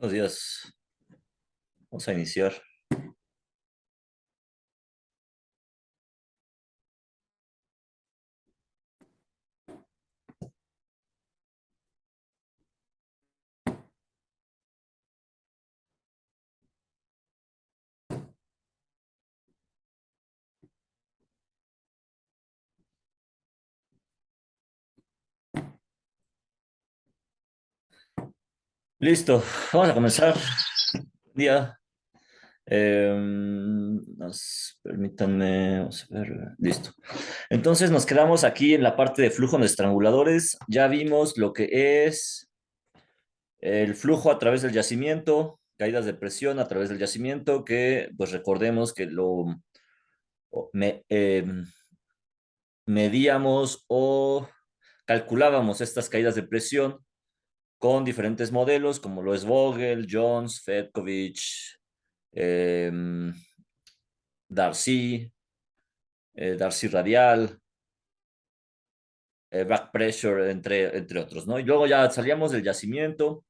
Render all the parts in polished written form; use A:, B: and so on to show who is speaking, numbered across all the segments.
A: Buenos días. Vamos a iniciar. Listo. Vamos a comenzar. Día. Permítanme. Vamos a ver. Listo. Entonces nos quedamos aquí en la parte de flujo de estranguladores. Ya vimos lo que es el flujo a través del yacimiento, caídas de presión a través del yacimiento, que pues recordemos que o- me- em, medíamos o calculábamos estas caídas de presión con diferentes modelos como lo es Vogel, Jones, Fedkovich, eh, Darcy, Darcy Radial, Back Pressure, entre otros, ¿no? Y luego ya salíamos del yacimiento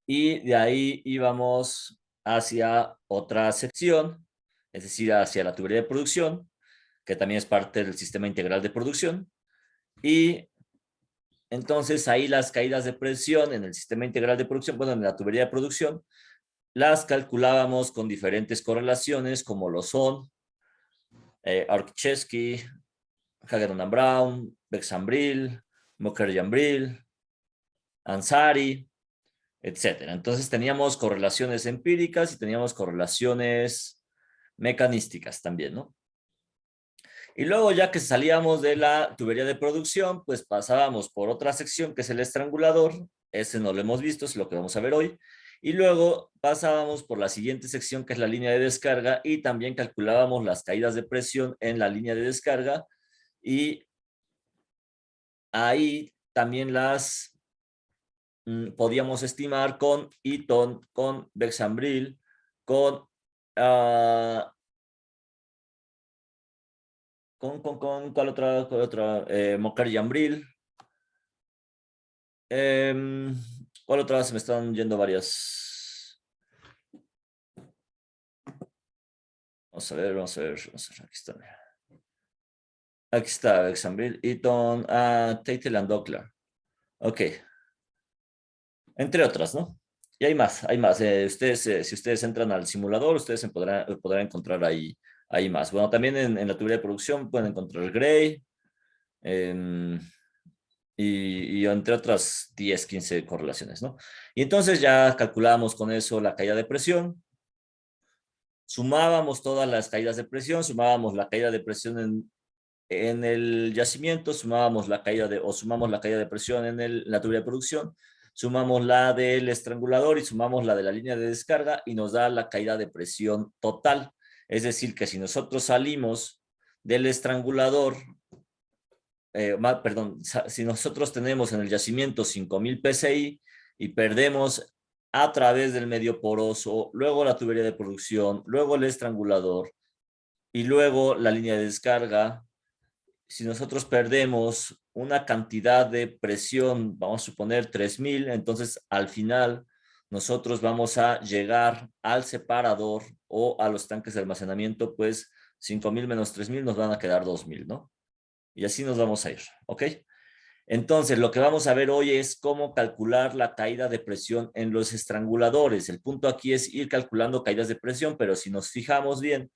A: y de ahí íbamos hacia otra sección, es decir, hacia la tubería de producción, que también es parte del sistema integral de producción. Y entonces ahí las caídas de presión en el sistema integral de producción, bueno, en la tubería de producción, las calculábamos con diferentes correlaciones, como lo son Arkichevsky, Hagedorn and Brown, Bexambril, Mukherjee-Ambril, Ansari, etcétera. Entonces teníamos correlaciones empíricas y teníamos correlaciones mecanísticas también, ¿no? Y luego ya que salíamos de la tubería de producción, pues pasábamos por otra sección que es el estrangulador. Ese no lo hemos visto, es lo que vamos a ver hoy. Y luego pasábamos por la siguiente sección que es la línea de descarga y también calculábamos las caídas de presión en la línea de descarga y ahí también las podíamos estimar con Eaton, con Bexambril, con, uh, ¿cuál otra? Mokar-Yambril. ¿Cuál otra? Se me están yendo varias. Vamos a ver, vamos a ver, vamos a ver. Aquí está. Aquí está, Bexambril, Eaton, Teitel and Dockler. Ok, entre otras, ¿no? Y hay más, hay más. Si ustedes entran al simulador, ustedes podrán encontrar ahí más. Bueno, también en la tubería de producción pueden encontrar Gray em, y entre otras 10, 15 correlaciones, ¿no? Y entonces ya calculábamos con eso la caída de presión, sumábamos todas las caídas de presión, sumábamos la caída de presión en el yacimiento, sumamos la caída de presión en la tubería de producción, sumamos la del estrangulador y sumamos la de la línea de descarga y nos da la caída de presión total. Es decir, que si nosotros salimos del estrangulador, perdón, si nosotros tenemos en el yacimiento 5000 PSI y perdemos a través del medio poroso, luego la tubería de producción, luego el estrangulador y luego la línea de descarga, si nosotros perdemos una cantidad de presión, vamos a suponer 3000, entonces al final nosotros vamos a llegar al separador o a los tanques de almacenamiento, pues 5000 menos 3000 nos van a quedar 2000, ¿no? Y así nos vamos a ir, ¿ok? Entonces, lo que vamos a ver hoy es cómo calcular la caída de presión en los estranguladores. El punto aquí es ir calculando caídas de presión, pero si nos fijamos bien,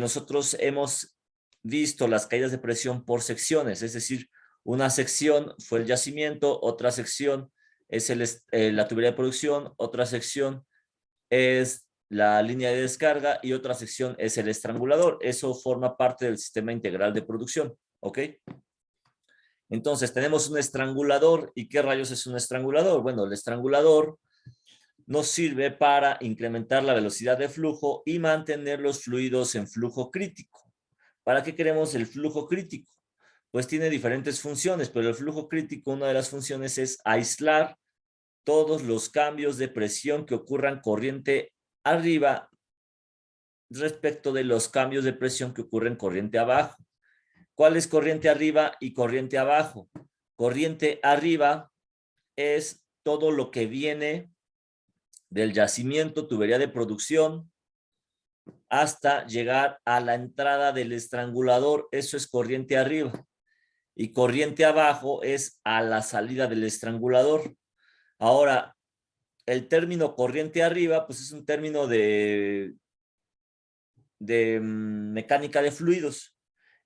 A: nosotros hemos visto las caídas de presión por secciones, es decir, una sección fue el yacimiento, otra sección es la tubería de producción, otra sección es la línea de descarga y otra sección es el estrangulador. Eso forma parte del sistema integral de producción, ¿ok? Entonces tenemos un estrangulador. ¿Y qué rayos es un estrangulador? Bueno, el estrangulador nos sirve para incrementar la velocidad de flujo y mantener los fluidos en flujo crítico. ¿Para qué queremos el flujo crítico? Pues tiene diferentes funciones, pero el flujo crítico, una de las funciones es aislar todos los cambios de presión que ocurran corriente arriba respecto de los cambios de presión que ocurren corriente abajo. ¿Cuál es corriente arriba y corriente abajo? Corriente arriba es todo lo que viene del yacimiento, tubería de producción, hasta llegar a la entrada del estrangulador. Eso es corriente arriba. Y corriente abajo es a la salida del estrangulador. Ahora, el término corriente arriba, pues es un término de mecánica de fluidos.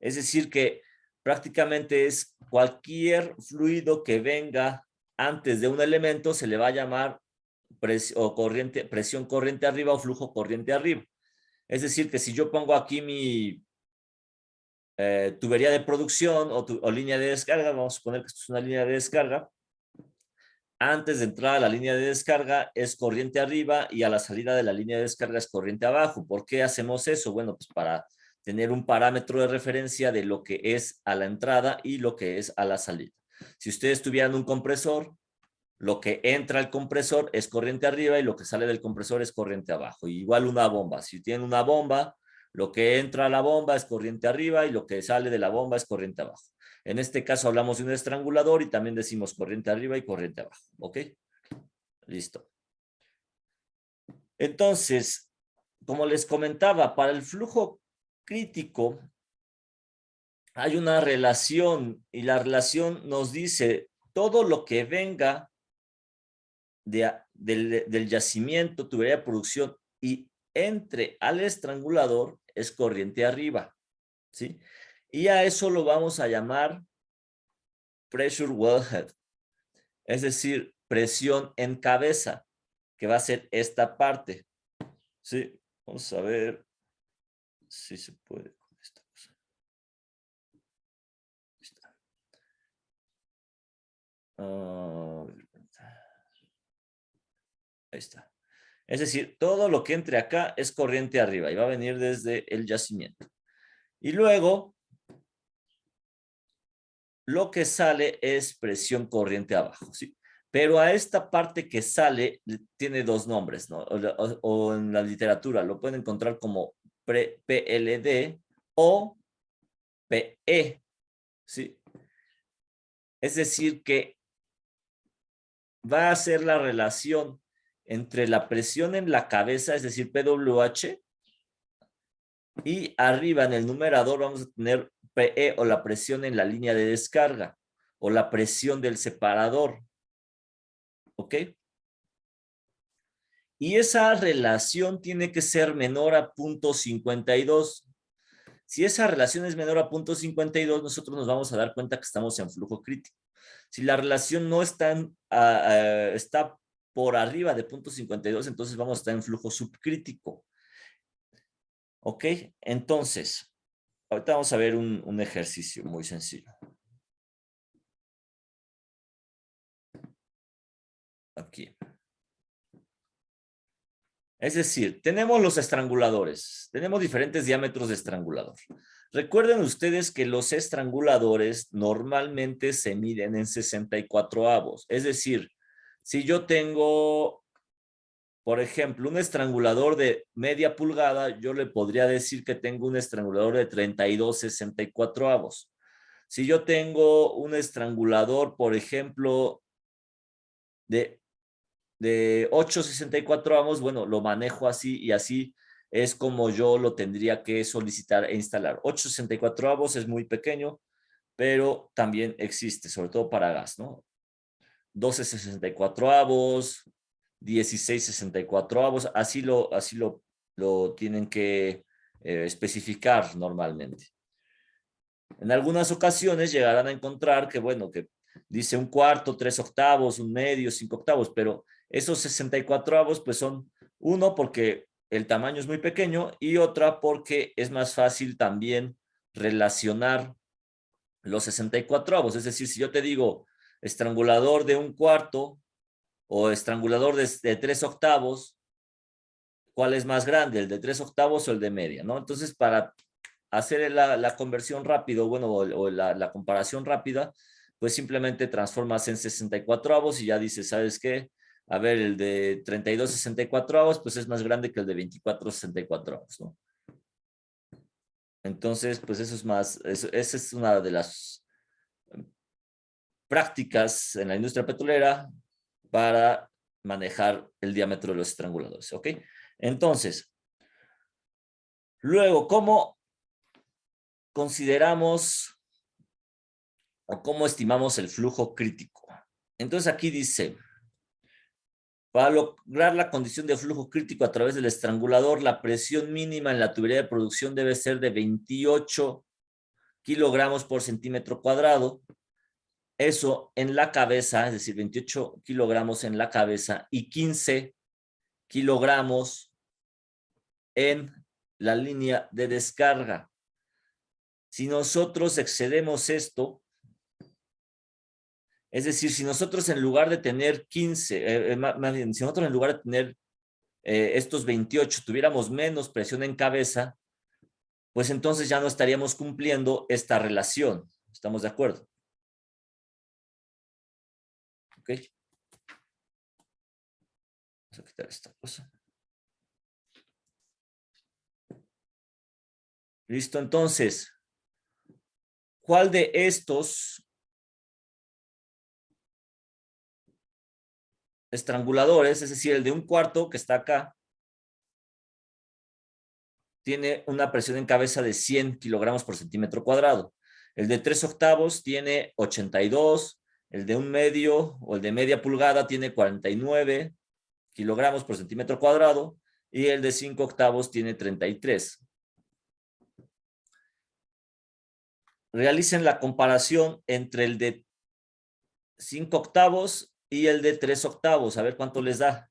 A: Es decir, que prácticamente es cualquier fluido que venga antes de un elemento, se le va a llamar presión corriente arriba o flujo corriente arriba. Es decir, que si yo pongo aquí mi tubería de producción o línea de descarga, vamos a suponer que esto es una línea de descarga, antes de entrar a la línea de descarga es corriente arriba y a la salida de la línea de descarga es corriente abajo. ¿Por qué hacemos eso? Bueno, pues para tener un parámetro de referencia de lo que es a la entrada y lo que es a la salida. Si ustedes tuvieran un compresor, lo que entra al compresor es corriente arriba y lo que sale del compresor es corriente abajo. Igual una bomba. Si tienen una bomba, lo que entra a la bomba es corriente arriba y lo que sale de la bomba es corriente abajo. En este caso hablamos de un estrangulador y también decimos corriente arriba y corriente abajo. ¿Ok? Listo. Entonces, como les comentaba, para el flujo crítico hay una relación y la relación nos dice todo lo que venga del yacimiento, tubería de producción y entre al estrangulador es corriente arriba. ¿Sí? Y a eso lo vamos a llamar pressure wellhead, es decir, presión en cabeza, que va a ser esta parte. ¿Sí? Vamos a ver si se puede con esta cosa. Ahí está. Ahí está. Es decir, todo lo que entre acá es corriente arriba y va a venir desde el yacimiento. Y luego, lo que sale es presión corriente abajo, ¿sí? Pero a esta parte que sale tiene dos nombres, ¿no? O en la literatura lo pueden encontrar como PLD o PE, ¿sí? Es decir, que va a ser la relación entre la presión en la cabeza, es decir, PWH, y arriba en el numerador vamos a tener PE o la presión en la línea de descarga o la presión del separador. ¿Ok? Y esa relación tiene que ser menor a 0.52. Si esa relación es menor a 0.52, nosotros nos vamos a dar cuenta que estamos en flujo crítico. Si la relación no está, está por arriba de 0.52, entonces vamos a estar en flujo subcrítico. ¿Ok? Entonces, ahorita vamos a ver un ejercicio muy sencillo. Aquí. Es decir, tenemos los estranguladores, tenemos diferentes diámetros de estrangulador. Recuerden ustedes que los estranguladores normalmente se miden en 64avos. Es decir, si yo tengo, por ejemplo, un estrangulador de media pulgada, yo le podría decir que tengo un estrangulador de 32 64avos. Si yo tengo un estrangulador, por ejemplo, de 864avos, bueno, lo manejo así y así es como yo lo tendría que solicitar e instalar. 864avos es muy pequeño, pero también existe, sobre todo para gas, ¿no? 1264avos, 1664avos, lo tienen que especificar normalmente. En algunas ocasiones llegarán a encontrar que, bueno, que dice un cuarto, 3/8, un medio, 5/8, pero esos 64avos pues son uno porque el tamaño es muy pequeño y otra porque es más fácil también relacionar los 64avos. Es decir, si yo te digo estrangulador de un cuarto o estrangulador de 3/8, ¿cuál es más grande? ¿El de 3/8 o el de media? ¿No? Entonces, para hacer la conversión rápido, bueno, o la comparación rápida, pues simplemente transformas en 64avos y ya dices, ¿sabes qué? A ver, el de 32 64avos, pues es más grande que el de 24 64avos, ¿no? Entonces, pues eso es más, esa es una de las prácticas en la industria petrolera para manejar el diámetro de los estranguladores, ¿ok? Entonces, luego, ¿cómo consideramos o cómo estimamos el flujo crítico? Entonces aquí dice, para lograr la condición de flujo crítico a través del estrangulador, la presión mínima en la tubería de producción debe ser de 28 kilogramos por centímetro cuadrado. Eso en la cabeza, es decir, 28 kilogramos en la cabeza y 15 kilogramos en la línea de descarga. Si nosotros excedemos esto, es decir, si nosotros en lugar de tener 15, más bien, si nosotros en lugar de tener estos 28 tuviéramos menos presión en cabeza, pues entonces ya no estaríamos cumpliendo esta relación. ¿Estamos de acuerdo? ¿Ok? Vamos a quitar esta cosa. Listo, entonces, ¿cuál de estos estranguladores, es decir, el de 1/4 que está acá, tiene una presión en cabeza de 100 kilogramos por centímetro cuadrado? El de 3/8 tiene 82, el de 1/2 o el de media pulgada tiene 49 kilogramos por centímetro cuadrado y el de 5/8 tiene 33. Realicen la comparación entre el de 5/8 y el de 3/8, a ver cuánto les da.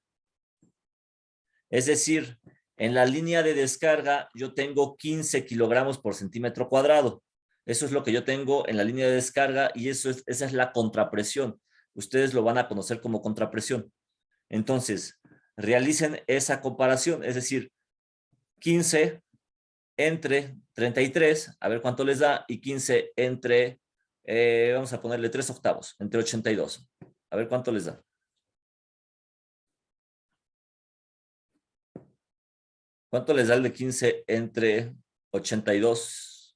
A: Es decir, en la línea de descarga yo tengo 15 kilogramos por centímetro cuadrado. Eso es lo que yo tengo en la línea de descarga y esa es la contrapresión. Ustedes lo van a conocer como contrapresión. Entonces, realicen esa comparación, es decir, 15 entre 33, a ver cuánto les da, y 15 entre, vamos a ponerle 3/8, entre 82. A ver cuánto les da. ¿Cuánto les da el de 15 entre 82?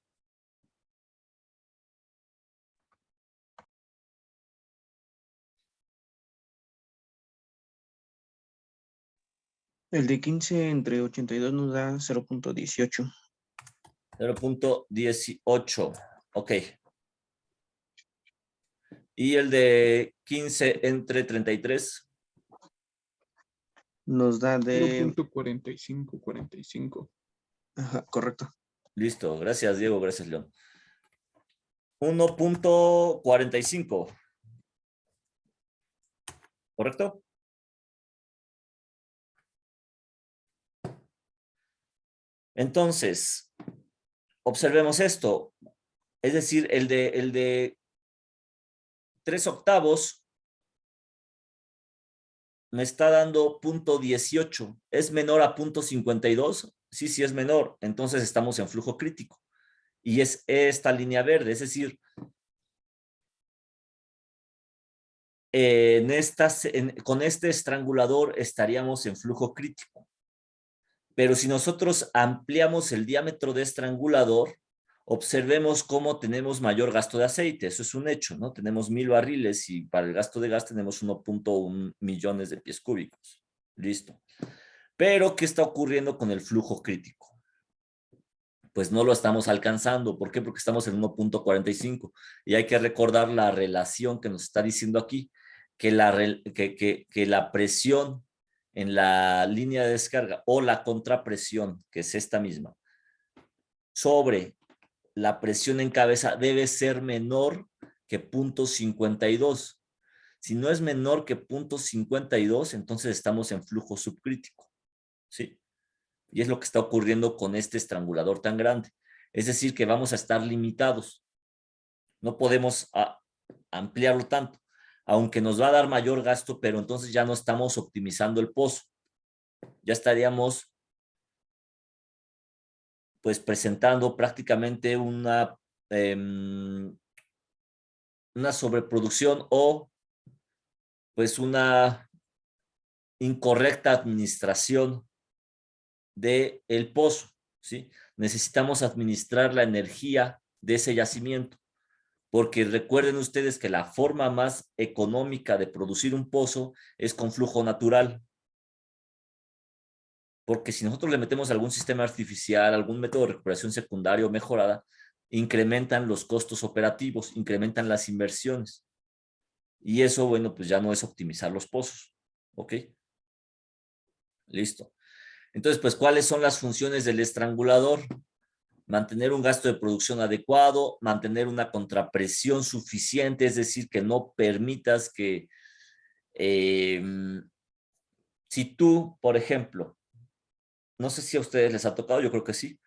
B: El de 15 entre 82 nos da 0.18.
A: 0.18. Ok. ¿Y el de 15 entre 33?
B: Nos da de...
C: 0.4545.
B: Ajá, correcto.
A: Listo. Gracias, Diego. Gracias, León. 1.45. ¿Correcto? Entonces, observemos esto. Es decir, el de 3/8 me está dando 0.18. ¿Es menor a 0.52? Sí, sí es menor. Entonces estamos en flujo crítico. Y es esta línea verde. Es decir, con este estrangulador estaríamos en flujo crítico. Pero si nosotros ampliamos el diámetro de estrangulador, observemos cómo tenemos mayor gasto de aceite. Eso es un hecho, ¿no? Tenemos 1000 barriles y para el gasto de gas tenemos 1.1 millones de pies cúbicos. Listo. Pero, ¿qué está ocurriendo con el flujo crítico? Pues no lo estamos alcanzando. ¿Por qué? Porque estamos en 1.45. Y hay que recordar la relación que nos está diciendo aquí, que la presión en la línea de descarga o la contrapresión, que es esta misma, sobre la presión en cabeza debe ser menor que 0.52. Si no es menor que 0.52, entonces estamos en flujo subcrítico. ¿Sí? Y es lo que está ocurriendo con este estrangulador tan grande. Es decir, que vamos a estar limitados. No podemos ampliarlo tanto, aunque nos va a dar mayor gasto, pero entonces ya no estamos optimizando el pozo. Ya estaríamos pues presentando prácticamente una sobreproducción o pues una incorrecta administración del pozo, ¿sí? Necesitamos administrar la energía de ese yacimiento. porque recuerden ustedes que la forma más económica de producir un pozo es con flujo natural. Porque si nosotros le metemos algún sistema artificial, algún método de recuperación secundario mejorada, incrementan los costos operativos, incrementan las inversiones. Y eso, bueno, pues ya no es optimizar los pozos. ¿Ok? Listo. Entonces, pues, ¿cuáles son las funciones del estrangulador? Mantener un gasto de producción adecuado, mantener una contrapresión suficiente, es decir, que no permitas que, si tú, por ejemplo, no sé si a ustedes les ha tocado, yo creo que sí,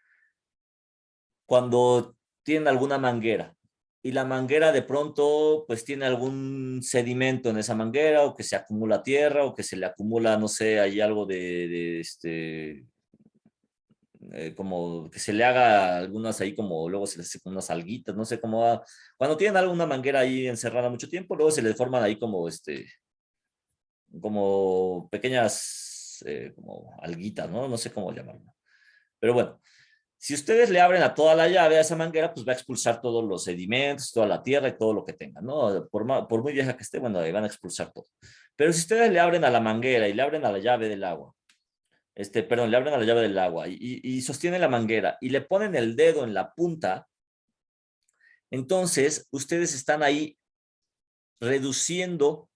A: cuando tienen alguna manguera y la manguera de pronto pues tiene algún sedimento en esa manguera o que se acumula tierra o que se le acumula, no sé, hay algo como que se le haga algunas ahí como luego se les hace como unas alguitas, no sé cómo va. Cuando tienen alguna manguera ahí encerrada mucho tiempo, luego se les forman ahí como pequeñas como alguitas, ¿no? No sé cómo llamarlo. Pero bueno, si ustedes le abren a toda la llave a esa manguera, pues va a expulsar todos los sedimentos, toda la tierra y todo lo que tenga, ¿no? Por muy vieja que esté, bueno, ahí van a expulsar todo. Pero si ustedes le abren a la manguera y le abren a la llave del agua, perdón, le abren a la llave del agua y sostienen la manguera y le ponen el dedo en la punta, entonces ustedes están ahí reduciendo,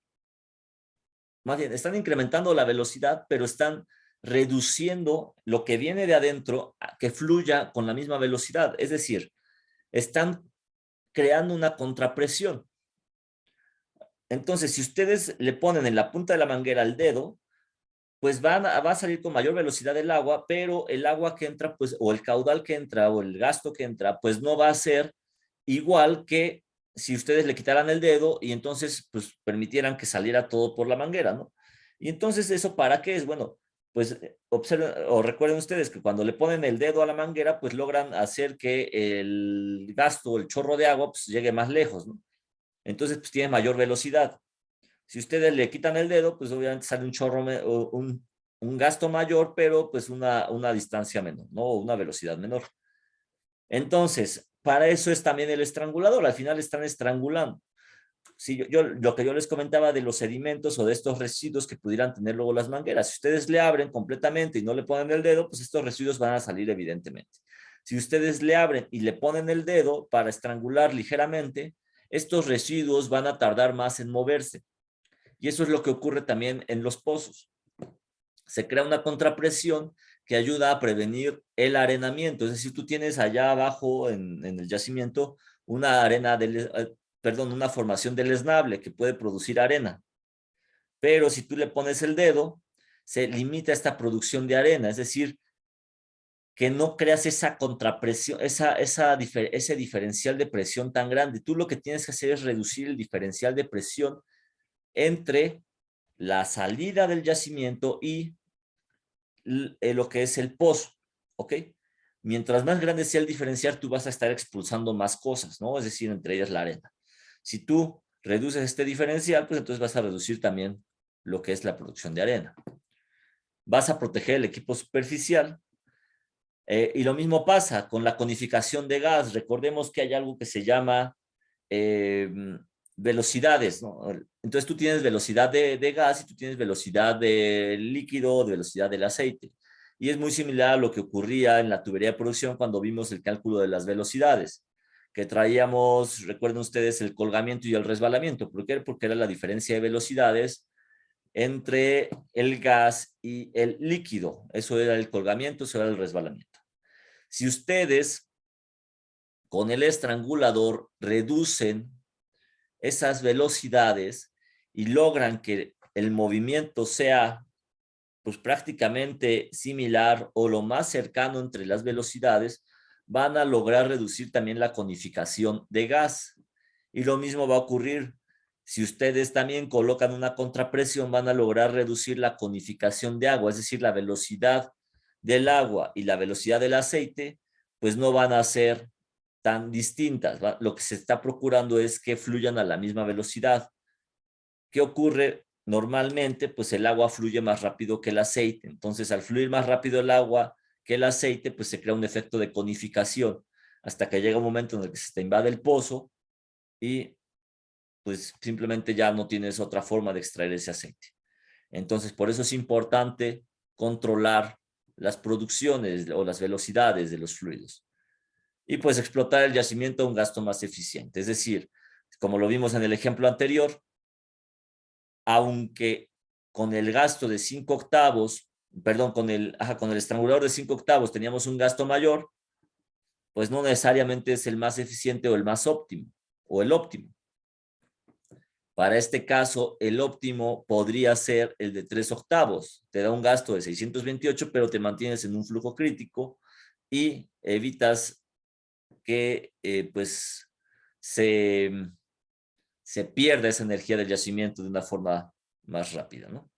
A: más bien, están incrementando la velocidad, pero están reduciendo lo que viene de adentro a que fluya con la misma velocidad. Es decir, están creando una contrapresión. Entonces, si ustedes le ponen en la punta de la manguera el dedo, pues va a salir con mayor velocidad el agua, pero el agua que entra, pues, o el caudal que entra, o el gasto que entra, pues no va a ser igual que si ustedes le quitaran el dedo y entonces, pues, permitieran que saliera todo por la manguera, ¿no? Y entonces, ¿eso para qué es? Bueno, pues observen o recuerden ustedes que cuando le ponen el dedo a la manguera, pues logran hacer que el gasto, el chorro de agua, pues llegue más lejos, ¿no? Entonces, pues tiene mayor velocidad. Si ustedes le quitan el dedo, pues obviamente sale un chorro, un gasto mayor, pero pues una distancia menor, ¿no? Una velocidad menor. Entonces, para eso es también el estrangulador. Al final están estrangulando. Si lo que yo les comentaba de los sedimentos o de estos residuos que pudieran tener luego las mangueras, si ustedes le abren completamente y no le ponen el dedo, pues estos residuos van a salir evidentemente. Si ustedes le abren y le ponen el dedo para estrangular ligeramente, estos residuos van a tardar más en moverse. Y eso es lo que ocurre también en los pozos. Se crea una contrapresión que ayuda a prevenir el arenamiento. Es decir, tú tienes allá abajo en el yacimiento una una formación deleznable que puede producir arena. Pero si tú le pones el dedo, se limita esta producción de arena. Es decir, que no creas esa contrapresión, ese diferencial de presión tan grande. Tú lo que tienes que hacer es reducir el diferencial de presión entre la salida del yacimiento y lo que es el pozo, ¿ok? Mientras más grande sea el diferencial, tú vas a estar expulsando más cosas, ¿no? Es decir, entre ellas la arena. Si tú reduces este diferencial, pues entonces vas a reducir también lo que es la producción de arena. Vas a proteger el equipo superficial. Y lo mismo pasa con la conificación de gas. Recordemos que hay algo que se llama velocidades, ¿no? Entonces tú tienes velocidad de gas y tú tienes velocidad de líquido, de velocidad del aceite. Y es muy similar a lo que ocurría en la tubería de producción cuando vimos el cálculo de las velocidades, que traíamos, recuerden ustedes, el colgamiento y el resbalamiento. ¿Por qué? Porque era la diferencia de velocidades entre el gas y el líquido. Eso era el colgamiento, eso era el resbalamiento. Si ustedes con el estrangulador reducen esas velocidades y logran que el movimiento sea pues prácticamente similar o lo más cercano entre las velocidades, van a lograr reducir también la conificación de gas. Y lo mismo va a ocurrir si ustedes también colocan una contrapresión, van a lograr reducir la conificación de agua, es decir, la velocidad del agua y la velocidad del aceite, pues no van a ser tan distintas. Lo que se está procurando es que fluyan a la misma velocidad. ¿Qué ocurre? Normalmente, pues el agua fluye más rápido que el aceite. Entonces, al fluir más rápido el agua que el aceite, pues se crea un efecto de conificación hasta que llega un momento en el que se te invade el pozo y pues simplemente ya no tienes otra forma de extraer ese aceite. Entonces, por eso es importante controlar las producciones o las velocidades de los fluidos. Y pues explotar el yacimiento a un gasto más eficiente. Es decir, como lo vimos en el ejemplo anterior, aunque con el gasto de 5 octavos, perdón, con el estrangulador de 5 octavos teníamos un gasto mayor, pues no necesariamente es el más eficiente o el más óptimo, o el óptimo. Para este caso, el óptimo podría ser el de 3 octavos. Te da un gasto de 628, pero te mantienes en un flujo crítico y evitas que pues se pierda esa energía del yacimiento de una forma más rápida, ¿no?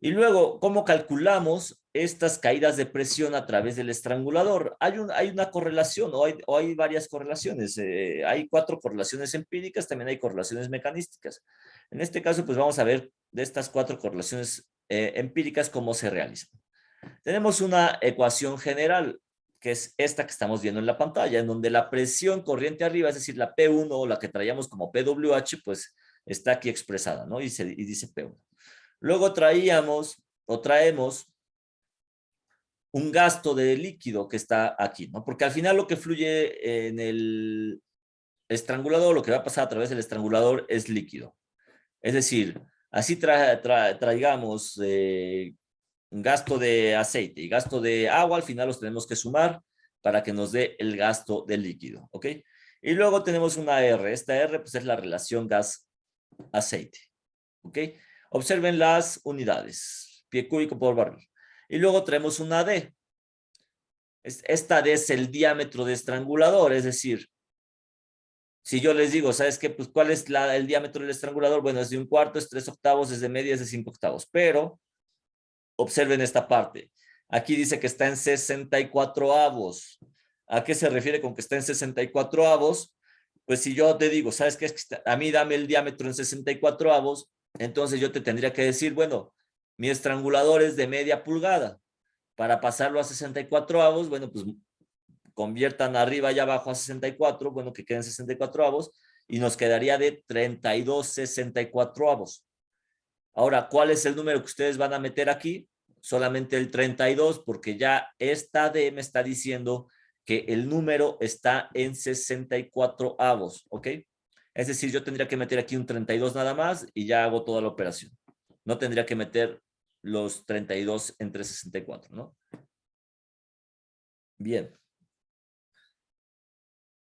A: Y luego, ¿cómo calculamos estas caídas de presión a través del estrangulador? Hay una correlación o hay varias correlaciones. Hay 4 correlaciones empíricas, también hay correlaciones mecanísticas. En este caso, pues vamos a ver de estas 4 correlaciones empíricas cómo se realizan. Tenemos una ecuación general, que es esta que estamos viendo en la pantalla, en donde la presión corriente arriba, es decir, la P1 o la que traíamos como PWH, pues está aquí expresada, ¿no? Y dice P1. Luego traemos un gasto de líquido que está aquí, ¿no? Porque al final lo que fluye en el estrangulador, lo que va a pasar a través del estrangulador es líquido. Es decir, así traigamos un gasto de aceite y gasto de agua, al final los tenemos que sumar para que nos dé el gasto de líquido, ¿ok? Y luego tenemos una R. Esta R pues es la relación gas-aceite, ¿ok? Observen las unidades, pie cúbico por barril. Y luego traemos una D. Esta D es el diámetro de estrangulador, es decir, si yo les digo, ¿sabes qué? Pues, ¿cuál es el diámetro del estrangulador? Bueno, es de 1/4, es 3 octavos, es de media, es de 5 octavos. Pero, observen esta parte. Aquí dice que está en 64avos. ¿A qué se refiere con que está en 64avos? Pues si yo te digo, ¿sabes qué? A mí dame el diámetro en 64avos, entonces yo te tendría que decir, bueno, mi estrangulador es de media pulgada. Para pasarlo a 64avos, bueno, pues conviertan arriba y abajo a 64, bueno, que queden 64avos, y nos quedaría de 32 64avos. Ahora, ¿cuál es el número que ustedes van a meter aquí? Solamente el 32, porque ya esta D me está diciendo que el número está en 64avos, ¿ok? Es decir, yo tendría que meter aquí un 32 nada más y ya hago toda la operación. No tendría que meter los 32 entre 64, ¿no? Bien.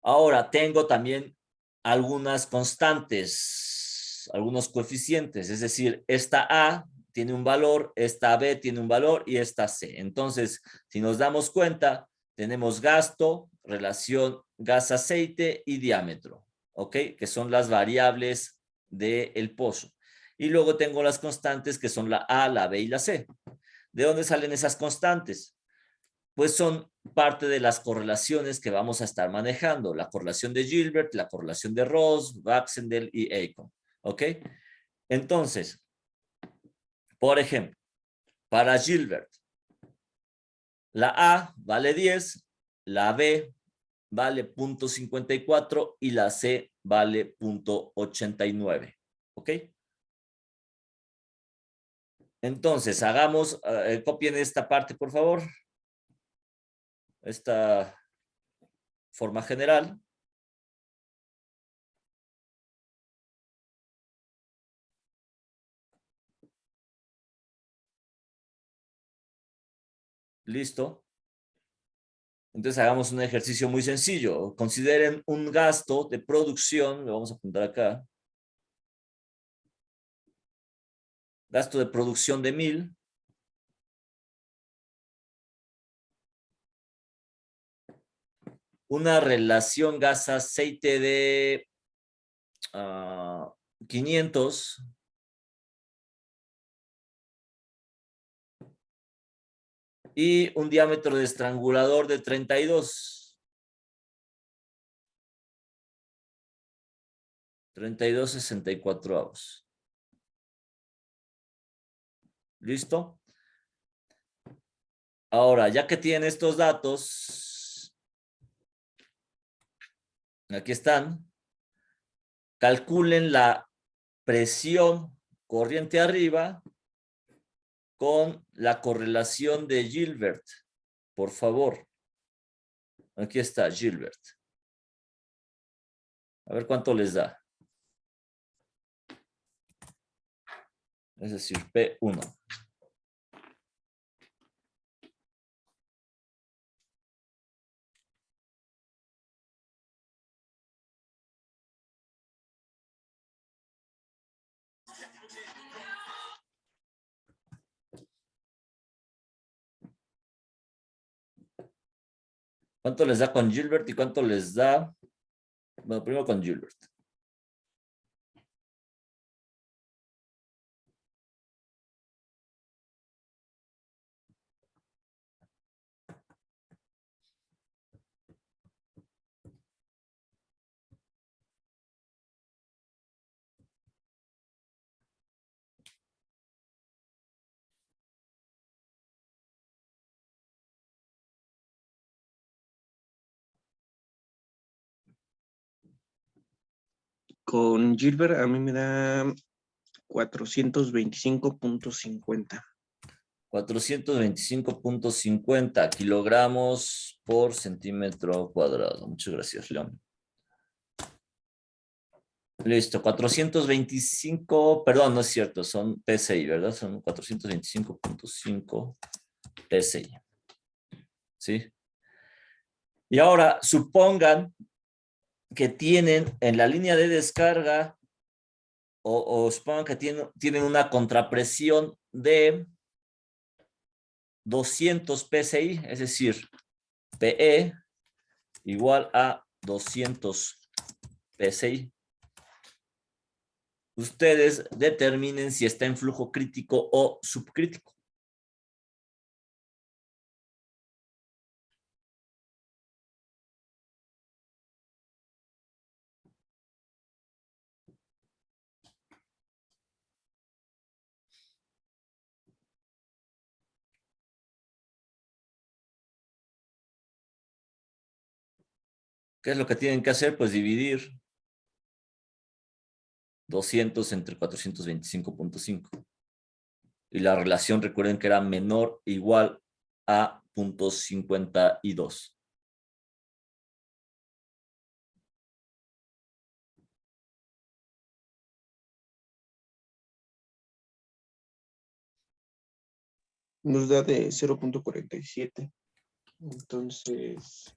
A: Ahora tengo también algunas constantes, algunos coeficientes, es decir, esta A tiene un valor, esta B tiene un valor y esta C. Entonces, si nos damos cuenta, tenemos gasto, relación gas-aceite y diámetro, ¿ok? Que son las variables del pozo. Y luego tengo las constantes que son la A, la B y la C. ¿De dónde salen esas constantes? Pues son parte de las correlaciones que vamos a estar manejando. La correlación de Gilbert, la correlación de Ross, Baxendale y Aikon. ¿Ok? Entonces, por ejemplo, para Gilbert, la A vale 10, la B vale 0.54 y la C vale 0.89. ¿Ok? Entonces, copien esta parte, por favor. Esta forma general. Listo. Entonces hagamos un ejercicio muy sencillo. Consideren un gasto de producción, lo vamos a apuntar acá. Gasto de producción de 1000. Una relación gas-aceite de 500. Y un diámetro de estrangulador de 32. 32/64avos. ¿Listo? Ahora, ya que tienen estos datos, aquí están. calculen la presión corriente arriba con la correlación de Gilbert, por favor. Aquí está Gilbert. A ver cuánto les da. Es decir, P1. ¿Cuánto les da con Gilbert y cuánto les da? Bueno, primero con Gilbert.
B: Con Gilbert a mí me da 425.50.
A: 425.50 kilogramos por centímetro cuadrado. Muchas gracias, León. Listo, 425, perdón, no es cierto, son PSI, ¿verdad? Son 425.5 PSI. ¿Sí? Y ahora, supongan que tienen en la línea de descarga o supongan que tienen una contrapresión de 200 PSI, es decir, PE igual a 200 PSI. Ustedes determinen si está en flujo crítico o subcrítico. ¿Qué es lo que tienen que hacer? Pues dividir 200 entre 425.5. Y la relación, recuerden que era menor o igual a 0.52.
B: Nos da de 0.47. Entonces,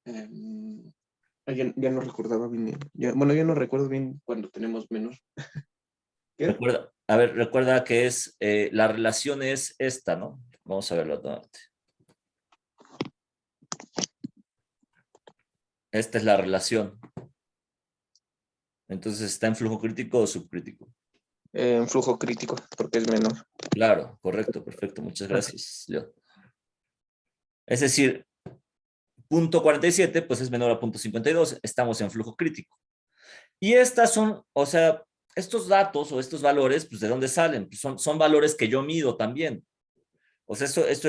B: ya no recordaba bien. Bueno, ya no recuerdo bien cuando tenemos menos. ¿Qué?
A: Recuerda que es la relación es esta, ¿no? Vamos a verlo nuevamente. Esta es la relación. Entonces, ¿está en flujo crítico o subcrítico?
B: En flujo crítico, porque es menor.
A: Claro, correcto, perfecto. Muchas gracias, Leo. Es decir, 0.47 pues es menor a 0.52. Estamos en flujo crítico. Y estas son, o sea, estos datos o estos valores, pues ¿de dónde salen? Pues son valores que yo mido también. O sea, esto es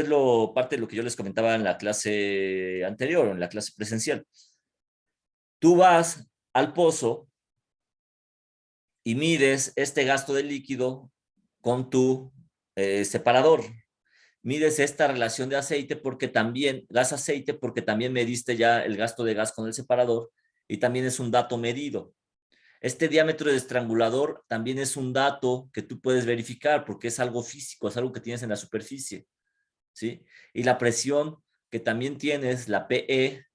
A: parte de lo que yo les comentaba en la clase anterior, en la clase presencial. Tú vas al pozo y mides este gasto de líquido con tu separador. Mides esta relación de aceite porque también, gas-aceite, porque también mediste ya el gasto de gas con el separador y también es un dato medido. Este diámetro de estrangulador también es un dato que tú puedes verificar porque es algo físico, es algo que tienes en la superficie, ¿sí? Y la presión que también tienes, la PE,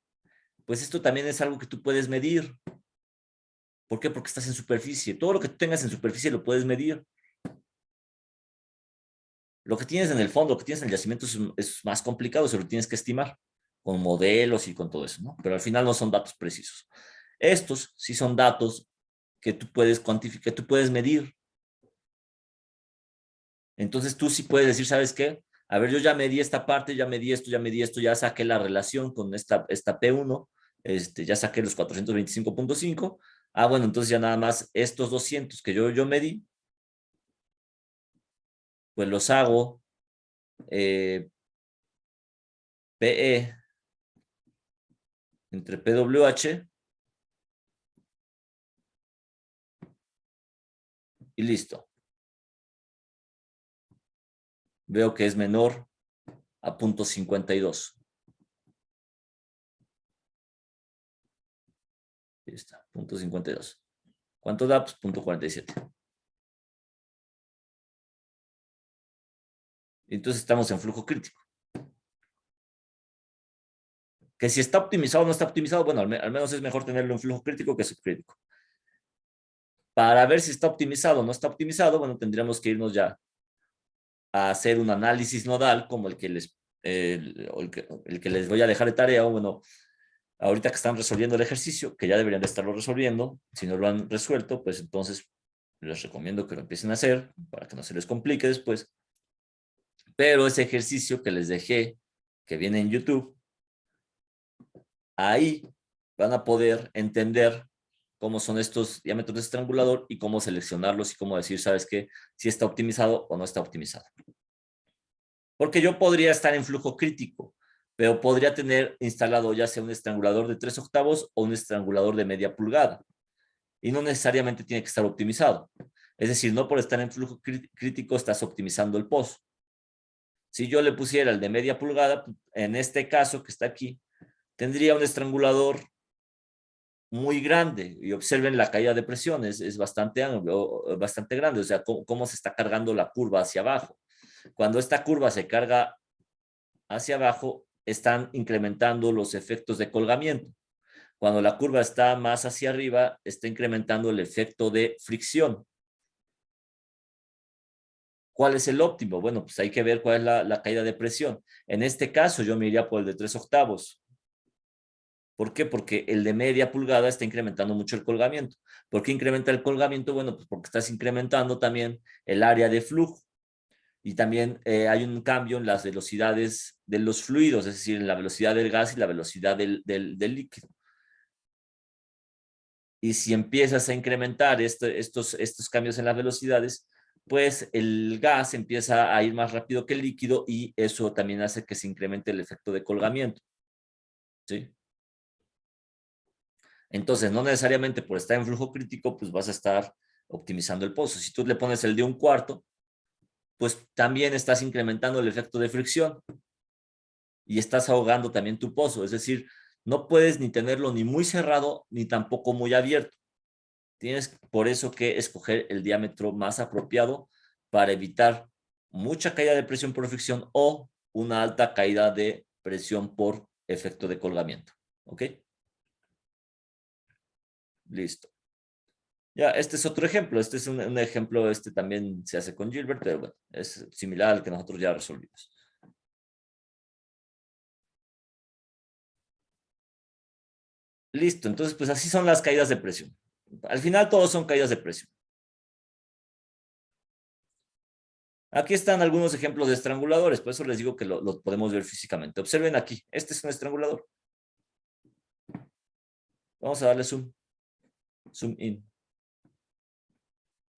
A: pues esto también es algo que tú puedes medir. ¿Por qué? Porque estás en superficie. Todo lo que tú tengas en superficie lo puedes medir. Lo que tienes en el fondo, lo que tienes en el yacimiento es más complicado, se lo tienes que estimar con modelos y con todo eso, ¿no? Pero al final no son datos precisos. Estos sí son datos que tú puedes cuantificar, que tú puedes medir. Entonces tú sí puedes decir, ¿sabes qué? A ver, yo ya medí esta parte, ya medí esto, ya saqué la relación con esta P1, ya saqué los 425.5. Ah, bueno, entonces ya nada más estos 200 que yo medí, pues los hago PE entre PWH y listo. Veo que es menor a 0.52. Ahí está, 0.52. ¿Cuánto da? Pues 0.47. Entonces estamos en flujo crítico. Que si está optimizado o no está optimizado, bueno, al menos es mejor tenerlo en flujo crítico que subcrítico. Para ver si está optimizado o no está optimizado, bueno, tendríamos que irnos ya a hacer un análisis nodal como el que les voy a dejar de tarea, o bueno, ahorita que están resolviendo el ejercicio, que ya deberían de estarlo resolviendo, si no lo han resuelto, pues entonces les recomiendo que lo empiecen a hacer para que no se les complique después. Pero ese ejercicio que les dejé, que viene en YouTube, ahí van a poder entender cómo son estos diámetros de estrangulador y cómo seleccionarlos y cómo decir, ¿sabes qué? Si está optimizado o no está optimizado. Porque yo podría estar en flujo crítico, pero podría tener instalado ya sea un estrangulador de 3/8 o un estrangulador de media pulgada. Y no necesariamente tiene que estar optimizado. Es decir, no por estar en flujo crítico estás optimizando el pozo. Si yo le pusiera el de media pulgada, en este caso que está aquí, tendría un estrangulador muy grande. Y observen la caída de presión, es bastante grande. O sea, cómo se está cargando la curva hacia abajo. Cuando esta curva se carga hacia abajo, están incrementando los efectos de colgamiento. Cuando la curva está más hacia arriba, está incrementando el efecto de fricción. ¿Cuál es el óptimo? Bueno, pues hay que ver cuál es la caída de presión. En este caso, yo me iría por el de 3/8. ¿Por qué? Porque el de media pulgada está incrementando mucho el colgamiento. ¿Por qué incrementa el colgamiento? Bueno, pues porque estás incrementando también el área de flujo. Y también hay un cambio en las velocidades de los fluidos, es decir, en la velocidad del gas y la velocidad del líquido. Y si empiezas a incrementar estos cambios en las velocidades, pues el gas empieza a ir más rápido que el líquido y eso también hace que se incremente el efecto de colgamiento. ¿Sí? Entonces, no necesariamente por estar en flujo crítico, pues vas a estar optimizando el pozo. Si tú le pones el de 1/4, pues también estás incrementando el efecto de fricción y estás ahogando también tu pozo. Es decir, no puedes ni tenerlo ni muy cerrado ni tampoco muy abierto. Tienes por eso que escoger el diámetro más apropiado para evitar mucha caída de presión por fricción o una alta caída de presión por efecto de colgamiento. ¿Ok? Listo. Ya, este es otro ejemplo. Este es un ejemplo, este también se hace con Gilbert, pero bueno, es similar al que nosotros ya resolvimos. Listo, entonces pues así son las caídas de presión. Al final todos son caídas de presión. Aquí están algunos ejemplos de estranguladores, por eso les digo que lo podemos ver físicamente. Observen aquí, este es un estrangulador. Vamos a darle zoom in.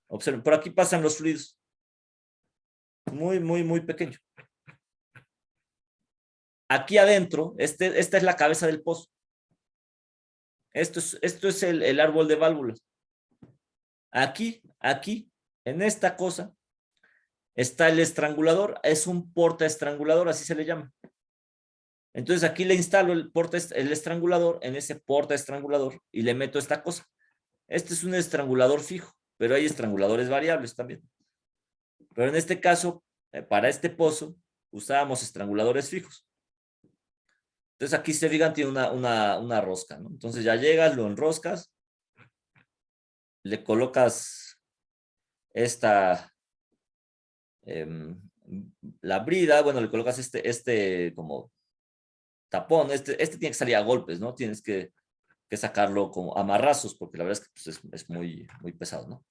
A: Observen, por aquí pasan los fluidos. Muy, muy, muy pequeño. Aquí adentro, esta es la cabeza del pozo. Esto es el árbol de válvulas. Aquí, en esta cosa, está el estrangulador. Es un portaestrangulador, así se le llama. Entonces aquí le instalo el estrangulador en ese portaestrangulador y le meto esta cosa. Este es un estrangulador fijo, pero hay estranguladores variables también. Pero en este caso, para este pozo, usábamos estranguladores fijos. Entonces aquí se fijan, tiene una rosca, ¿no? Entonces ya llegas, lo enroscas, le colocas esta, la brida, bueno, le colocas este como tapón, este tiene que salir a golpes, ¿no? Tienes que sacarlo como a marrazos, porque la verdad es que pues, es muy, muy pesado, ¿no?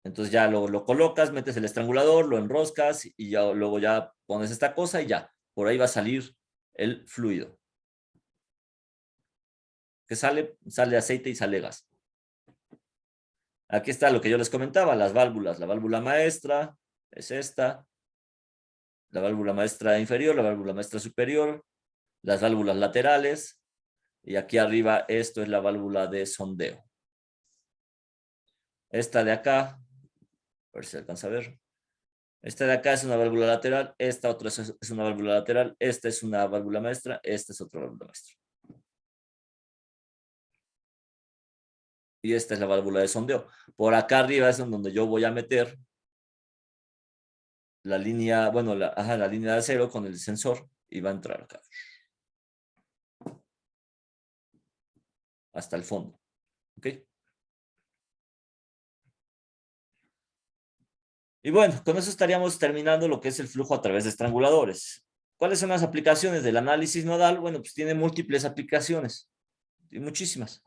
A: Entonces ya lo colocas, metes el estrangulador, lo enroscas y ya, luego ya pones esta cosa y ya, por ahí va a salir el fluido. Que sale aceite y sale gas. Aquí está lo que yo les comentaba, las válvulas. La válvula maestra es esta. La válvula maestra inferior, la válvula maestra superior. las válvulas laterales, y aquí arriba esto es la válvula de sondeo. Esta de acá, a ver si se alcanza a ver. Esta de acá es una válvula lateral, esta otra es una válvula lateral, esta es una válvula maestra, esta es otra válvula maestra. Y esta es la válvula de sondeo. Por acá arriba es en donde yo voy a meter la línea, bueno, la línea de acero con el sensor y va a entrar acá. Hasta el fondo. ¿Ok? Y bueno, con eso estaríamos terminando lo que es el flujo a través de estranguladores. ¿Cuáles son las aplicaciones del análisis nodal? Bueno, pues tiene múltiples aplicaciones. Y muchísimas.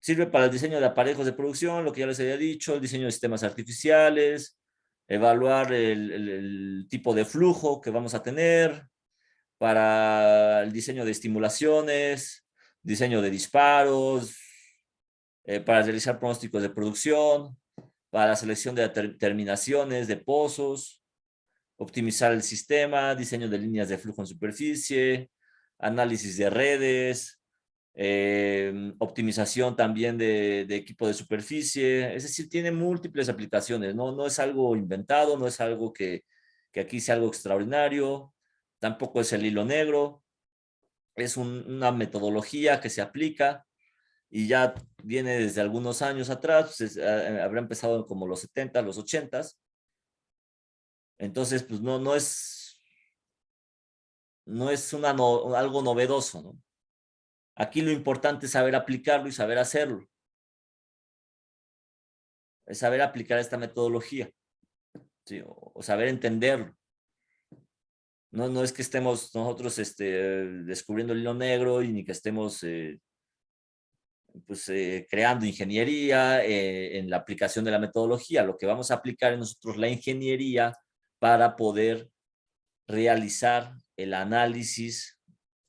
A: Sirve para el diseño de aparejos de producción, lo que ya les había dicho, el diseño de sistemas artificiales, evaluar el tipo de flujo que vamos a tener, para el diseño de estimulaciones, diseño de disparos, para realizar pronósticos de producción, para la selección de terminaciones de pozos, optimizar el sistema, diseño de líneas de flujo en superficie, análisis de redes, optimización también de equipo de superficie. Es decir, tiene múltiples aplicaciones, no es algo inventado, no es algo que aquí sea algo extraordinario, tampoco es el hilo negro, es una metodología que se aplica y ya viene desde algunos años atrás, pues habrá empezado como los 70, los 80. Entonces, pues no es algo novedoso, ¿no? Aquí lo importante es saber aplicarlo y saber hacerlo. Es saber aplicar esta metodología, ¿sí? O saber entenderlo. No es que estemos nosotros descubriendo el hilo negro y ni que estemos creando ingeniería en la aplicación de la metodología. Lo que vamos a aplicar es nosotros la ingeniería para poder realizar el análisis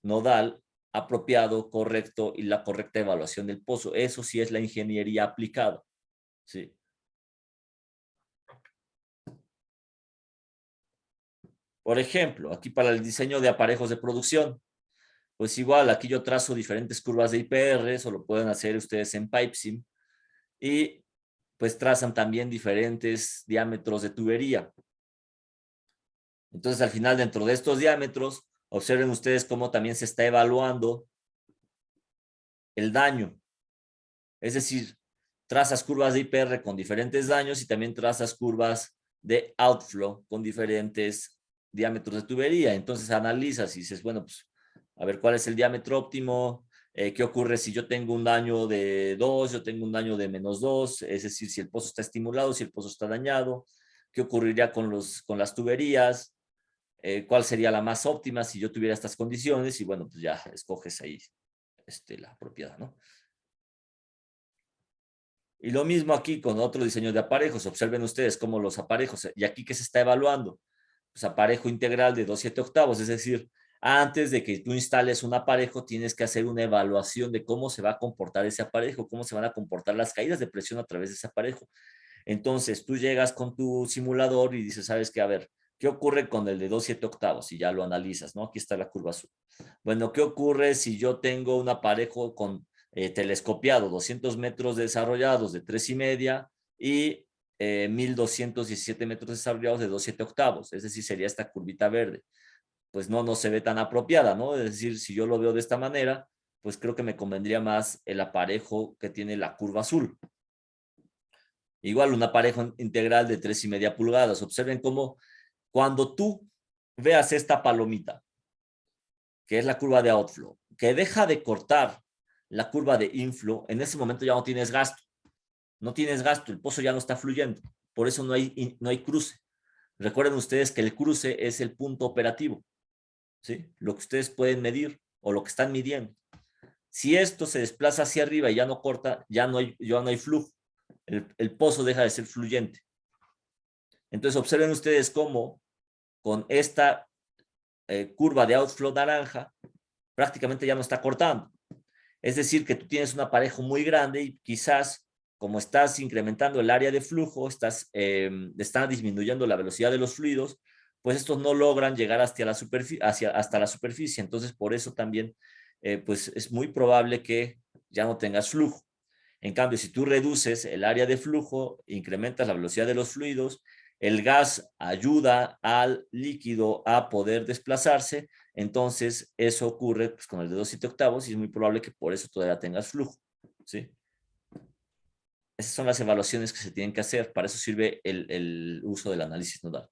A: nodal apropiado, correcto y la correcta evaluación del pozo. Eso sí es la ingeniería aplicada. Sí. Por ejemplo, aquí para el diseño de aparejos de producción, pues igual aquí yo trazo diferentes curvas de IPR, eso lo pueden hacer ustedes en PipeSim, y pues trazan también diferentes diámetros de tubería. Entonces al final dentro de estos diámetros, observen ustedes cómo también se está evaluando el daño. Es decir, trazas curvas de IPR con diferentes daños y también trazas curvas de outflow con diferentes diámetros de tubería. Entonces analizas y dices, bueno, pues a ver cuál es el diámetro óptimo, qué ocurre si yo tengo un daño de 2, yo tengo un daño de -2, es decir, si el pozo está estimulado, si el pozo está dañado, qué ocurriría con las tuberías, cuál sería la más óptima si yo tuviera estas condiciones y bueno, pues ya escoges ahí la propiedad, ¿no? Y lo mismo aquí con otro diseño de aparejos. Observen ustedes cómo los aparejos, y aquí que se está evaluando, pues aparejo integral de 2/7, es decir, antes de que tú instales un aparejo, tienes que hacer una evaluación de cómo se va a comportar ese aparejo, cómo se van a comportar las caídas de presión a través de ese aparejo. Entonces, tú llegas con tu simulador y dices, ¿sabes qué? A ver, ¿qué ocurre con el de 2/7? Y ya lo analizas, ¿no? Aquí está la curva azul. Bueno, ¿qué ocurre si yo tengo un aparejo con telescopiado, 200 metros desarrollados de 3,5 y 1217 metros desarrollados de 2/7? Es decir, sería esta curvita verde. Pues no se ve tan apropiada, ¿no? Es decir, si yo lo veo de esta manera, pues creo que me convendría más el aparejo que tiene la curva azul. Igual un aparejo integral de 3,5 pulgadas. Observen cómo cuando tú veas esta palomita, que es la curva de outflow, que deja de cortar la curva de inflow, en ese momento ya no tienes gasto. No tienes gasto, el pozo ya no está fluyendo. Por eso no hay cruce. Recuerden ustedes que el cruce es el punto operativo, ¿sí? Lo que ustedes pueden medir o lo que están midiendo. Si esto se desplaza hacia arriba y ya no corta, ya no hay flujo. El pozo deja de ser fluyente. Entonces observen ustedes cómo con esta curva de outflow naranja prácticamente ya no está cortando. Es decir, que tú tienes un aparejo muy grande y quizás como estás incrementando el área de flujo, estás disminuyendo la velocidad de los fluidos, pues estos no logran llegar hasta la superficie. Entonces, por eso también, pues es muy probable que ya no tengas flujo. En cambio, si tú reduces el área de flujo, incrementas la velocidad de los fluidos, el gas ayuda al líquido a poder desplazarse, entonces eso ocurre pues, con el de 2/7 y es muy probable que por eso todavía tengas flujo, ¿sí? Esas son las evaluaciones que se tienen que hacer. Para eso sirve el uso del análisis nodal.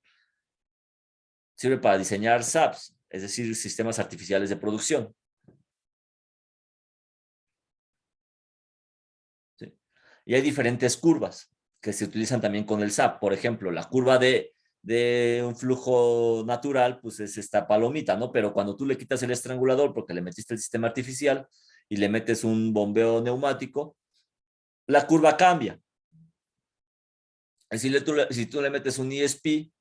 A: Sirve para diseñar SAPs, es decir, sistemas artificiales de producción. ¿Sí? Y hay diferentes curvas que se utilizan también con el SAP. Por ejemplo, la curva de un flujo natural, pues es esta palomita, ¿no? Pero cuando tú le quitas el estrangulador porque le metiste el sistema artificial y le metes un bombeo neumático, la curva cambia. Es decir, si tú le metes un ESP,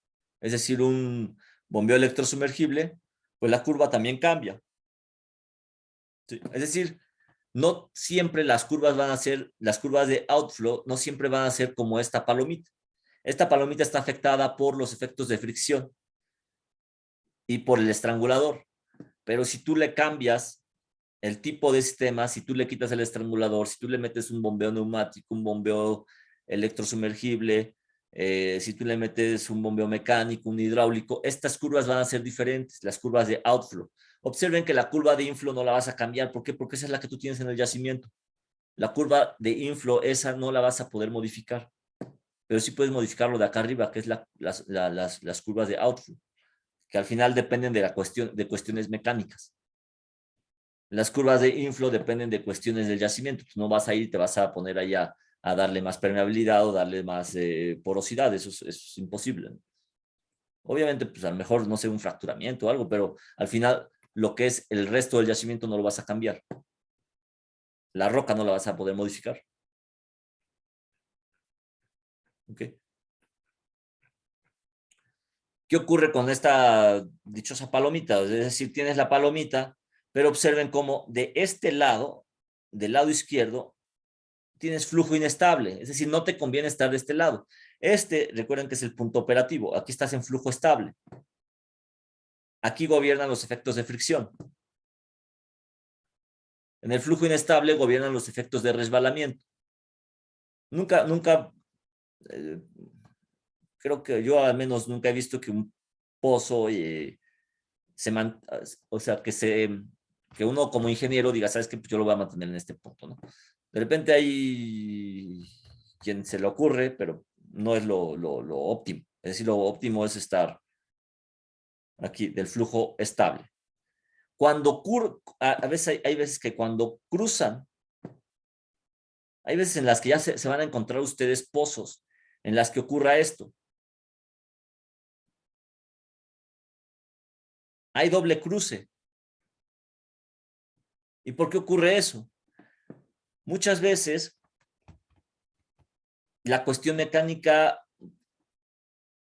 A: es decir, un bombeo electrosumergible, pues la curva también cambia. ¿Sí? Es decir, no siempre las curvas van a ser, las curvas de outflow no siempre van a ser como esta palomita. Esta palomita está afectada por los efectos de fricción y por el estrangulador. Pero si tú le cambias el tipo de sistema, si tú le quitas el estrangulador, si tú le metes un bombeo neumático, un bombeo electrosumergible, si tú le metes un bombeo mecánico, un hidráulico, estas curvas van a ser diferentes, las curvas de outflow. Observen que la curva de inflow no la vas a cambiar. ¿Por qué? Porque esa es la que tú tienes en el yacimiento. La curva de inflow, esa no la vas a poder modificar. Pero sí puedes modificarlo de acá arriba, que es las curvas de outflow, que al final dependen de cuestiones mecánicas. Las curvas de inflow dependen de cuestiones del yacimiento. Pues no vas a ir y te vas a poner ahí a darle más permeabilidad o darle más porosidad. Eso es imposible. Obviamente, pues a lo mejor, no sé, un fracturamiento o algo, pero al final lo que es el resto del yacimiento no lo vas a cambiar. La roca no la vas a poder modificar. ¿Ok? ¿Qué ocurre con esta dichosa palomita? Es decir, tienes la palomita, pero observen cómo de este lado, del lado izquierdo, tienes flujo inestable. Es decir, no te conviene estar de este lado. Recuerden que es el punto operativo. Aquí estás en flujo estable. Aquí gobiernan los efectos de fricción. En el flujo inestable gobiernan los efectos de resbalamiento. Nunca, creo que yo al menos nunca he visto que un pozo o sea, que uno como ingeniero diga, sabes que pues yo lo voy a mantener en este punto, ¿no? De repente hay quien se le ocurre, pero no es lo óptimo. Es decir, lo óptimo es estar aquí del flujo estable. Cuando a veces hay veces que cuando cruzan, hay veces en las que ya se van a encontrar ustedes pozos en las que ocurra esto. Hay doble cruce. ¿Y por qué ocurre eso? Muchas veces la cuestión mecánica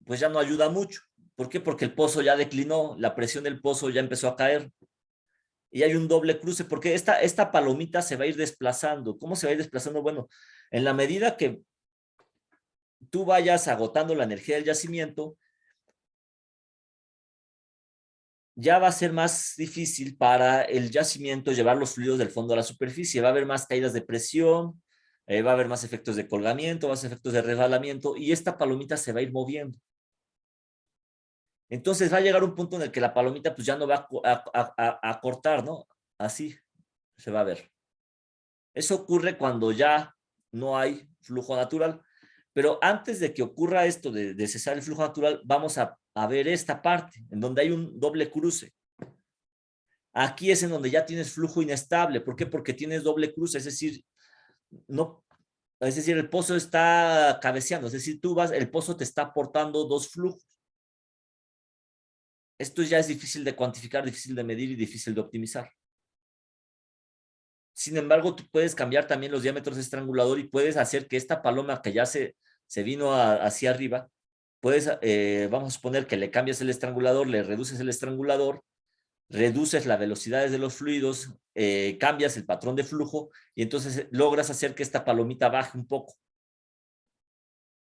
A: pues ya no ayuda mucho. ¿Por qué? Porque el pozo ya declinó, la presión del pozo ya empezó a caer y hay un doble cruce, porque esta palomita se va a ir desplazando. ¿Cómo se va a ir desplazando? Bueno, en la medida que tú vayas agotando la energía del yacimiento, ya va a ser más difícil para el yacimiento llevar los fluidos del fondo a la superficie. Va a haber más caídas de presión, va a haber más efectos de colgamiento, más efectos de resbalamiento y esta palomita se va a ir moviendo. Entonces va a llegar un punto en el que la palomita pues ya no va a cortar, ¿no? Así se va a ver. Eso ocurre cuando ya no hay flujo natural. Pero antes de que ocurra esto de cesar el flujo natural, vamos a ver esta parte, en donde hay un doble cruce. Aquí es en donde ya tienes flujo inestable. ¿Por qué? Porque tienes doble cruce, es decir, el pozo está cabeceando, es decir, el pozo te está aportando dos flujos. Esto ya es difícil de cuantificar, difícil de medir y difícil de optimizar. Sin embargo, tú puedes cambiar también los diámetros de estrangulador y puedes hacer que esta paloma que ya se vino hacia arriba, vamos a suponer que le cambias el estrangulador, le reduces el estrangulador, reduces las velocidades de los fluidos, cambias el patrón de flujo y entonces logras hacer que esta palomita baje un poco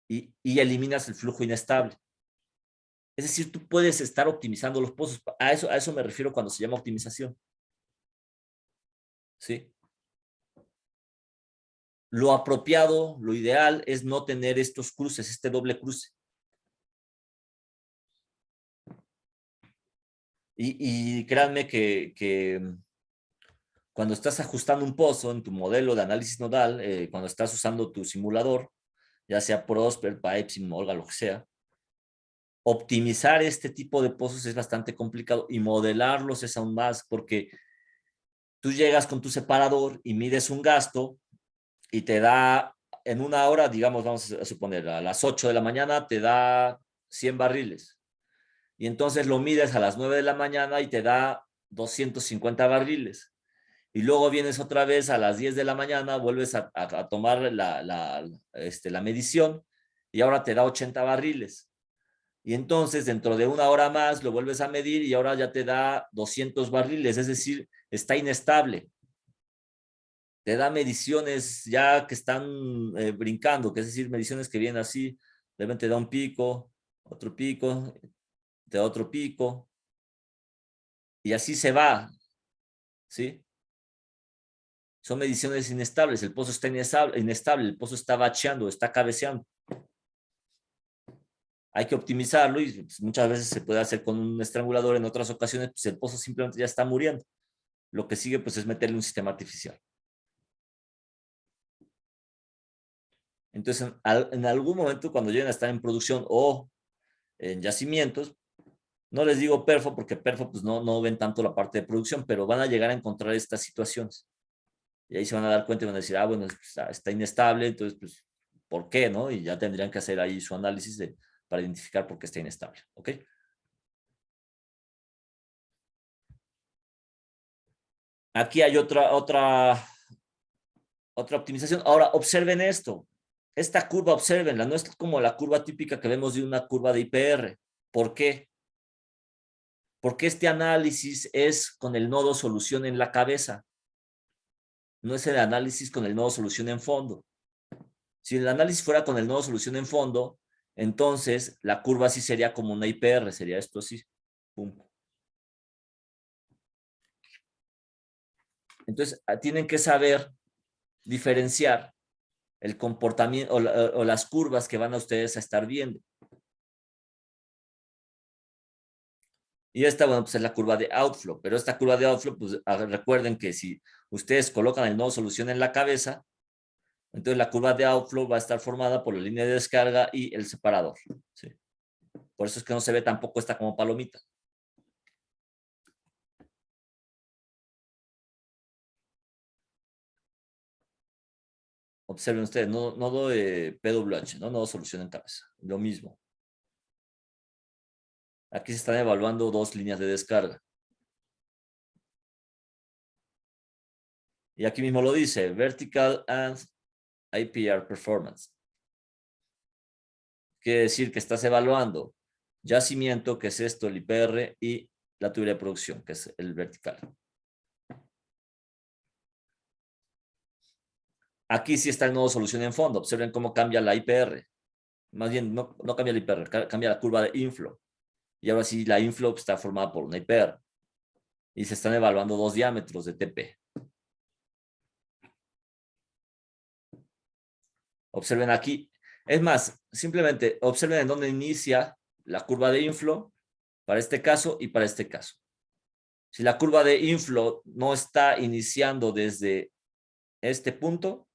A: y eliminas el flujo inestable. Es decir, tú puedes estar optimizando los pozos. A eso me refiero cuando se llama optimización. ¿Sí? Lo apropiado, lo ideal es no tener estos cruces, este doble cruce. Y créanme que cuando estás ajustando un pozo en tu modelo de análisis nodal, cuando estás usando tu simulador, ya sea Prosper, Pipes, Olga, lo que sea, optimizar este tipo de pozos es bastante complicado y modelarlos es aún más, porque tú llegas con tu separador y mides un gasto y te da en una hora, digamos, vamos a suponer, a las 8 de la mañana te da 100 barriles. Y entonces lo mides a las 9 de la mañana y te da 250 barriles. Y luego vienes otra vez a las 10 de la mañana, vuelves a tomar la medición y ahora te da 80 barriles. Y entonces dentro de una hora más lo vuelves a medir y ahora ya te da 200 barriles, es decir, está inestable. Te da mediciones ya que están brincando, que es decir, mediciones que vienen así, de repente te da un pico, otro pico, te da otro pico, y así se va, ¿sí? Son mediciones inestables, el pozo está inestable, el pozo está bacheando, está cabeceando. Hay que optimizarlo y pues, muchas veces se puede hacer con un estrangulador, en otras ocasiones pues, el pozo simplemente ya está muriendo. Lo que sigue pues es meterle un sistema artificial. Entonces, en algún momento cuando lleguen a estar en producción o en yacimientos, no les digo perfo porque perfo pues no ven tanto la parte de producción, pero van a llegar a encontrar estas situaciones. Y ahí se van a dar cuenta y van a decir, ah, bueno, está inestable, entonces, pues, ¿por qué, no? Y ya tendrían que hacer ahí su análisis para identificar por qué está inestable, ¿ok? Aquí hay otra optimización. Ahora, observen esto. Esta curva, observenla, no es como la curva típica que vemos de una curva de IPR. ¿Por qué? Porque este análisis es con el nodo solución en la cabeza. No es el análisis con el nodo solución en fondo. Si el análisis fuera con el nodo solución en fondo, entonces la curva sí sería como una IPR, sería esto así. Pum. Entonces, tienen que saber diferenciar el comportamiento o las curvas que van a ustedes a estar viendo. Y esta, bueno, pues es la curva de outflow, pero esta curva de outflow, pues recuerden que si ustedes colocan el nodo solución en la cabeza, entonces la curva de outflow va a estar formada por la línea de descarga y el separador. ¿Sí? Por eso es que no se ve tampoco esta como palomita. Observen ustedes, nodo de PWH, ¿no? Nodo solución en cabeza. Lo mismo. Aquí se están evaluando dos líneas de descarga. Y aquí mismo lo dice, Vertical and IPR Performance. Quiere decir que estás evaluando yacimiento, que es esto, el IPR, y la tubería de producción, que es el vertical. Aquí sí está el nodo solución en fondo. Observen cómo cambia la IPR. Más bien, no cambia la IPR, cambia la curva de inflow. Y ahora sí, la inflow está formada por una IPR. Y se están evaluando dos diámetros de TP. Observen aquí. Es más, simplemente observen en dónde inicia la curva de inflow para este caso y para este caso. Si la curva de inflow no está iniciando desde este punto,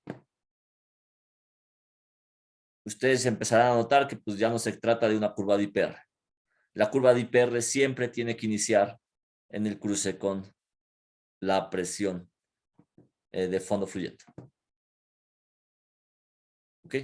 A: ustedes empezarán a notar que pues ya no se trata de una curva de IPR. La curva de IPR siempre tiene que iniciar en el cruce con la presión de fondo fluyente. ¿Ok?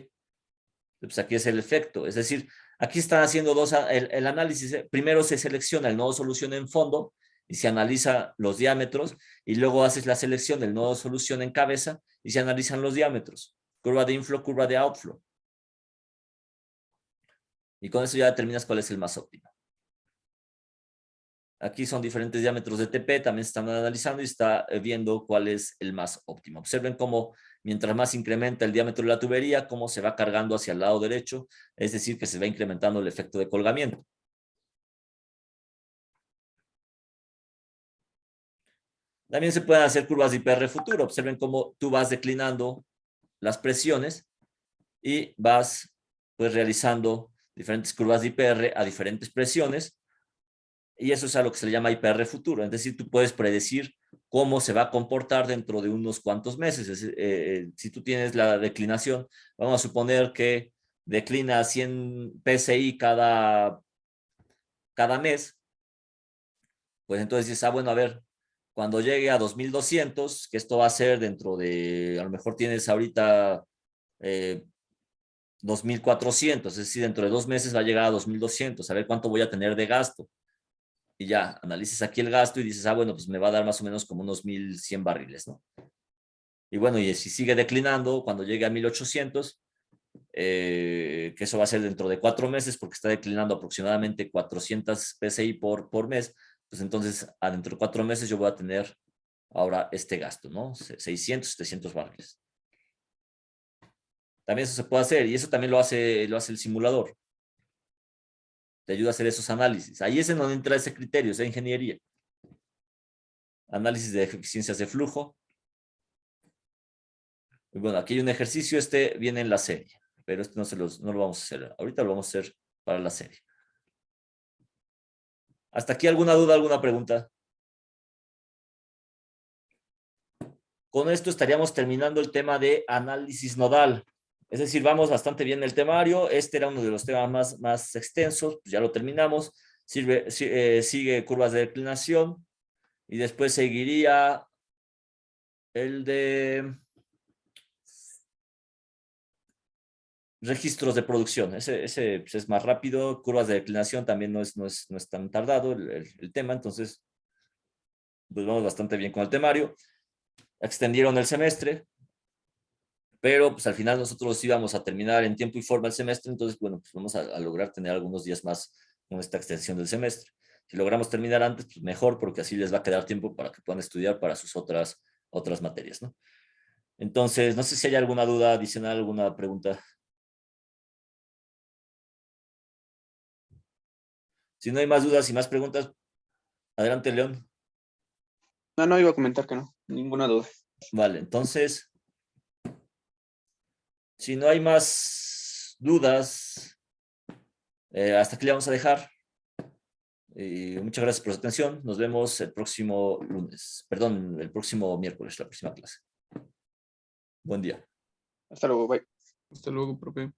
A: Pues aquí es el efecto. Es decir, aquí están haciendo el análisis. Primero se selecciona el nodo solución en fondo y se analiza los diámetros y luego haces la selección del nodo solución en cabeza y se analizan los diámetros. Curva de inflow, curva de outflow. Y con eso ya determinas cuál es el más óptimo. Aquí son diferentes diámetros de TP, también se están analizando y está viendo cuál es el más óptimo. Observen cómo mientras más incrementa el diámetro de la tubería, cómo se va cargando hacia el lado derecho, es decir, que se va incrementando el efecto de colgamiento. También se pueden hacer curvas de IPR futuro. Observen cómo tú vas declinando las presiones y vas pues realizando diferentes curvas de IPR a diferentes presiones, y eso es a lo que se le llama IPR futuro. Es decir, tú puedes predecir cómo se va a comportar dentro de unos cuantos meses. Si tú tienes la declinación, vamos a suponer que declina 100 PSI cada mes, pues entonces dices, bueno, a ver, cuando llegue a 2200, que esto va a ser dentro de, a lo mejor tienes ahorita 2400, es decir, dentro de 2 meses va a llegar a 2200, a ver cuánto voy a tener de gasto. Y ya, analices aquí el gasto y dices, bueno, pues me va a dar más o menos como unos 1100 barriles, ¿no? Y bueno, y si sigue declinando, cuando llegue a 1800, que eso va a ser dentro de 4 meses, porque está declinando aproximadamente 400 PSI por mes, pues entonces, dentro de 4 meses yo voy a tener ahora este gasto, ¿no? 600, 700 barriles. También eso se puede hacer, y eso también lo hace el simulador. Te ayuda a hacer esos análisis. Ahí es en donde entra ese criterio, esa ingeniería. Análisis de eficiencias de flujo. Y bueno, aquí hay un ejercicio, este viene en la serie, pero este no lo vamos a hacer. Ahorita lo vamos a hacer para la serie. ¿Hasta aquí alguna duda, alguna pregunta? Con esto estaríamos terminando el tema de análisis nodal. Es decir, vamos bastante bien en el temario. Este era uno de los temas más extensos, pues ya lo terminamos. Sigue curvas de declinación y después seguiría el de registros de producción. Ese pues, es más rápido. Curvas de declinación también no es tan tardado el tema. Entonces, pues vamos bastante bien con el temario. Extendieron el semestre, pero pues al final nosotros íbamos a terminar en tiempo y forma el semestre. Entonces, bueno, pues vamos a lograr tener algunos días más con esta extensión del semestre. Si logramos terminar antes, pues mejor, porque así les va a quedar tiempo para que puedan estudiar para sus otras materias, ¿no? Entonces, no sé si hay alguna duda adicional, alguna pregunta. Si no hay más dudas y más preguntas, adelante, León.
C: No, iba a comentar que no, ninguna duda.
A: Vale, entonces, si no hay más dudas, hasta aquí le vamos a dejar. Muchas gracias por su atención. Nos vemos el próximo lunes. Perdón, el próximo miércoles, la próxima clase. Buen día.
B: Hasta luego, bye.
C: Hasta luego, profe.